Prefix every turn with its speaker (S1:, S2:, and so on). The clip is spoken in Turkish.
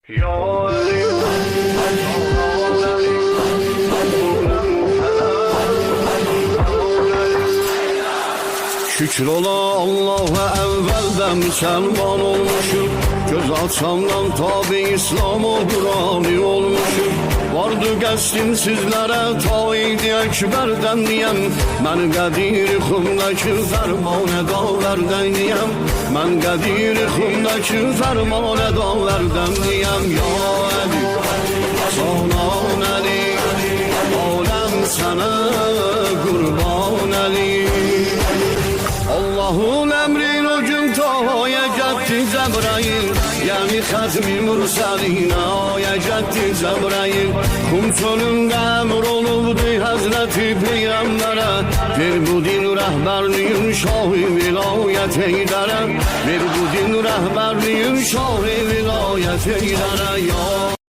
S1: Ya Ali, şükür ola Allah'a evvelden Müslüman olmuşum. Göz açandan tabi İslam'a Kur'an'ı olmuşum. Vardı geçtim sizlere taid-i ekberden diyem. Ben Qədir xumdaki ferman edaverden diyem. Ben Qədir xumdaki ferman edaverden diyem. Ya Ali, Canan Ali, alem sana kurban Ali. Allah'ın emrin o gün tahaya gitti Cebrail. Yani Xatmi Mursalin aya gitti Cebrail. Kum çölünde emr olubdu Hazreti Peygamber'e. Ver bu din rehberliğin şahı vilayet eydere. Ver bu din rehberliğin şahı vilayet eydere. Ya